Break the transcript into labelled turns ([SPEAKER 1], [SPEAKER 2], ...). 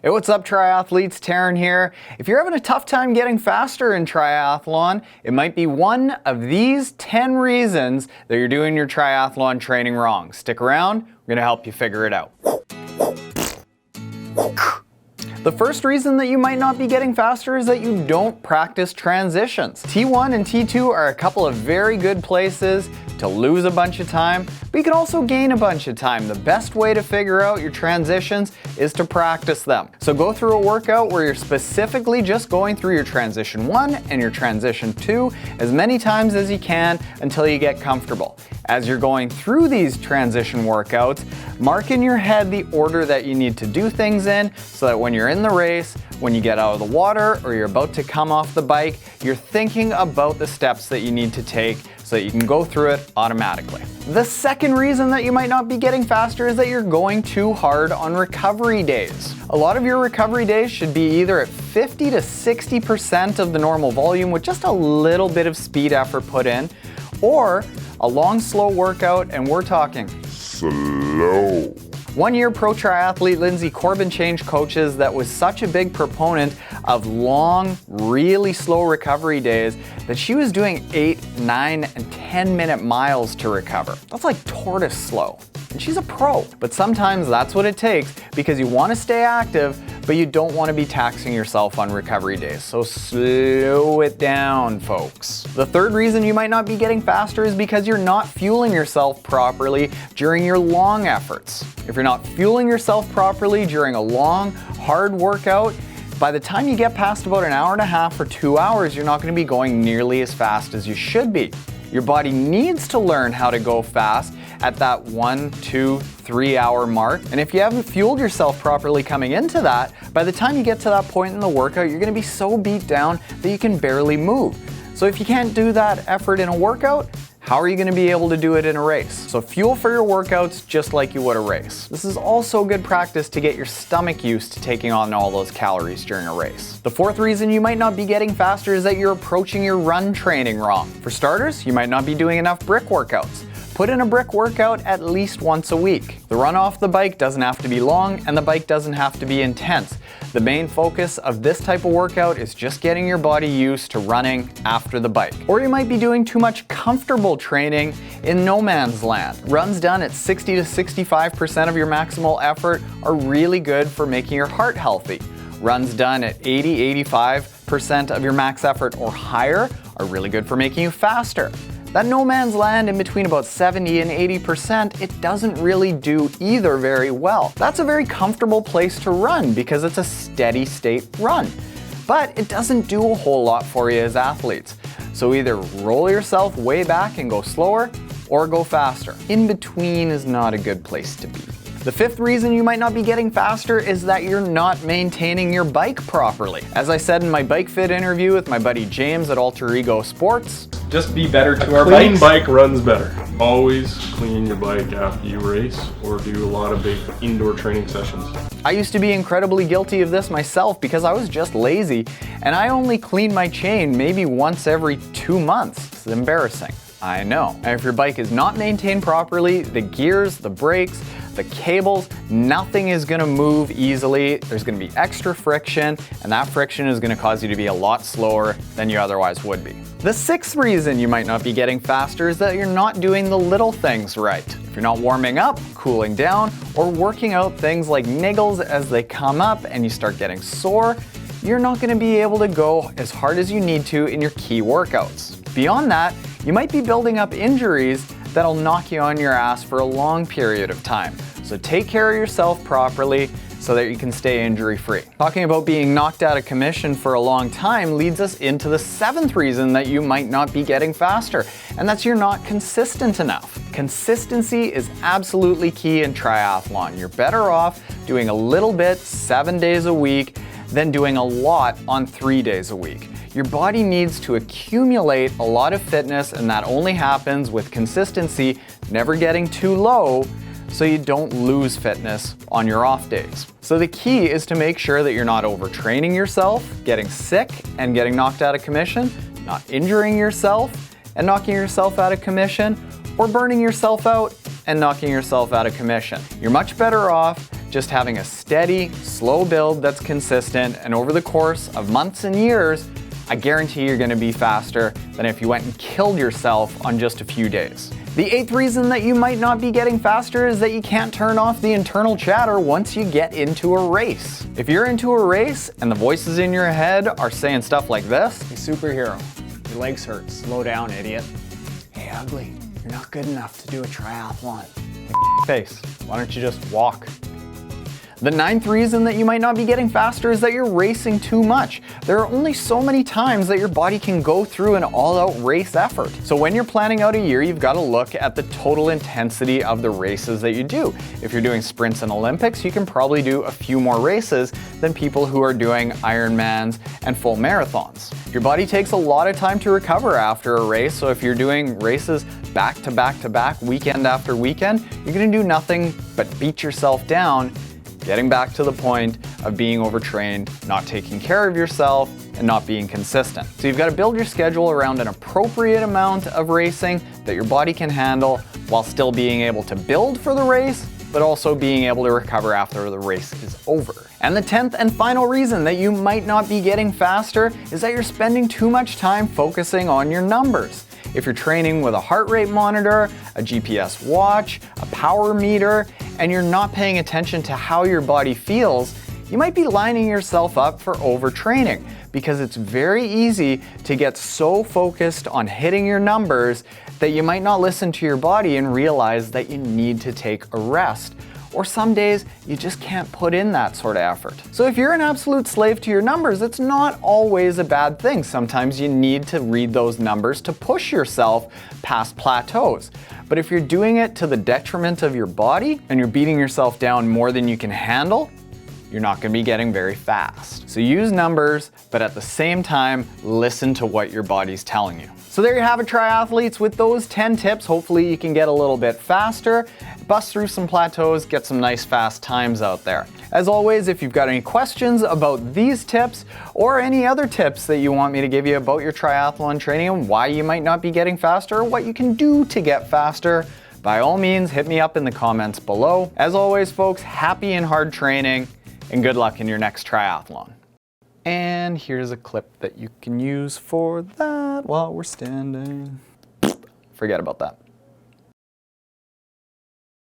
[SPEAKER 1] Hey, what's up, triathletes? Taren here. If you're having a tough time getting faster in triathlon, it might be one of these 10 reasons that you're doing your triathlon training wrong. Stick around, we're gonna help you figure it out. The first reason that you might not be getting faster is that you don't practice transitions. T1 and T2 are a couple of very good places to lose a bunch of time, but you can also gain a bunch of time. The best way to figure out your transitions is to practice them. So go through a workout where you're specifically just going through your transition 1 and your transition 2 as many times as you can until you get comfortable. As you're going through these transition workouts, mark in your head the order that you need to do things in so that when you're in the race, when you get out of the water or you're about to come off the bike, you're thinking about the steps that you need to take so that you can go through it automatically. The second reason that you might not be getting faster is that you're going too hard on recovery days. A lot of your recovery days should be either at 50 to 60% of the normal volume with just a little bit of speed effort put in, or a long, slow workout, and we're talking slow. One year pro triathlete Lindsay Corbin changed coaches that was such a big proponent of long, really slow recovery days that she was doing 8, 9, and 10-minute miles to recover. That's like tortoise slow. And she's a pro. But sometimes that's what it takes because you want to stay active, but you don't want to be taxing yourself on recovery days. So slow it down, folks. The third reason you might not be getting faster is because you're not fueling yourself properly during your long efforts. If you're not fueling yourself properly during a long, hard workout, by the time you get past about an hour and a half or 2 hours, you're not going to be going nearly as fast as you should be. Your body needs to learn how to go fast at that 1, 2, 3 hour mark. And if you haven't fueled yourself properly coming into that, by the time you get to that point in the workout, you're going to be so beat down that you can barely move. So if you can't do that effort in a workout, how are you going to be able to do it in a race? So fuel for your workouts just like you would a race. This is also good practice to get your stomach used to taking on all those calories during a race. The fourth reason you might not be getting faster is that you're approaching your run training wrong. For starters, you might not be doing enough brick workouts. Put in a brick workout at least once a week. The run off the bike doesn't have to be long and the bike doesn't have to be intense. The main focus of this type of workout is just getting your body used to running after the bike. Or you might be doing too much comfortable training in no man's land. Runs done at 60 to 65% of your maximal effort are really good for making your heart healthy. Runs done at 80, 85% of your max effort or higher are really good for making you faster. That no man's land in between about 70 and 80%, it doesn't really do either very well. That's a very comfortable place to run because it's a steady state run. But it doesn't do a whole lot for you as athletes. So either roll yourself way back and go slower or go faster. In between is not a good place to be. The fifth reason you might not be getting faster is that you're not maintaining your bike properly. As I said in my Bike Fit interview with my buddy James at Alter Ego Sports,
[SPEAKER 2] just be better to our bikes. Clean bike runs better. Always clean your bike after you race or do a lot of big indoor training sessions.
[SPEAKER 1] I used to be incredibly guilty of this myself because I was just lazy and I only clean my chain maybe once every 2 months. It's embarrassing, I know. And if your bike is not maintained properly, the gears, the brakes, the cables, nothing is gonna move easily. There's gonna be extra friction, and that friction is gonna cause you to be a lot slower than you otherwise would be. The sixth reason you might not be getting faster is that you're not doing the little things right. If you're not warming up, cooling down, or working out things like niggles as they come up and you start getting sore, you're not gonna be able to go as hard as you need to in your key workouts. Beyond that, you might be building up injuries that'll knock you on your ass for a long period of time. So take care of yourself properly so that you can stay injury-free. Talking about being knocked out of commission for a long time leads us into the seventh reason that you might not be getting faster, and that's you're not consistent enough. Consistency is absolutely key in triathlon. You're better off doing a little bit 7 days a week than doing a lot on 3 days a week. Your body needs to accumulate a lot of fitness, and that only happens with consistency, never getting too low, so you don't lose fitness on your off days. So the key is to make sure that you're not overtraining yourself, getting sick and getting knocked out of commission, not injuring yourself and knocking yourself out of commission, or burning yourself out and knocking yourself out of commission. You're much better off just having a steady, slow build that's consistent, and over the course of months and years, I guarantee you're gonna be faster than if you went and killed yourself on just a few days. The 8th reason that you might not be getting faster is that you can't turn off the internal chatter once you get into a race. If you're into a race and the voices in your head are saying stuff like this,
[SPEAKER 3] Hey, superhero, your legs hurt. Slow down, idiot. Hey, ugly, you're not good enough to do a triathlon.
[SPEAKER 1] face, why don't you just walk? The 9th reason that you might not be getting faster is that you're racing too much. There are only so many times that your body can go through an all-out race effort. So when you're planning out a year, you've got to look at the total intensity of the races that you do. If you're doing sprints and Olympics, you can probably do a few more races than people who are doing Ironmans and full marathons. Your body takes a lot of time to recover after a race, so if you're doing races back to back to back, weekend after weekend, you're gonna do nothing but beat yourself down, getting back to the point of being overtrained, not taking care of yourself, and not being consistent. So you've got to build your schedule around an appropriate amount of racing that your body can handle while still being able to build for the race, but also being able to recover after the race is over. And the 10th and final reason that you might not be getting faster is that you're spending too much time focusing on your numbers. If you're training with a heart rate monitor, a GPS watch, a power meter, and you're not paying attention to how your body feels, you might be lining yourself up for overtraining, because it's very easy to get so focused on hitting your numbers that you might not listen to your body and realize that you need to take a rest. Or some days you just can't put in that sort of effort. So if you're an absolute slave to your numbers, it's not always a bad thing. Sometimes you need to read those numbers to push yourself past plateaus. But if you're doing it to the detriment of your body and you're beating yourself down more than you can handle, you're not going to be getting very fast. So use numbers, but at the same time, listen to what your body's telling you. So there you have it, triathletes. With those 10 tips, hopefully you can get a little bit faster, bust through some plateaus, get some nice fast times out there. As always, if you've got any questions about these tips or any other tips that you want me to give you about your triathlon training and why you might not be getting faster or what you can do to get faster, by all means, hit me up in the comments below. As always, folks, happy and hard training, and good luck in your next triathlon. And here's a clip that you can use for that while we're standing. Forget about that.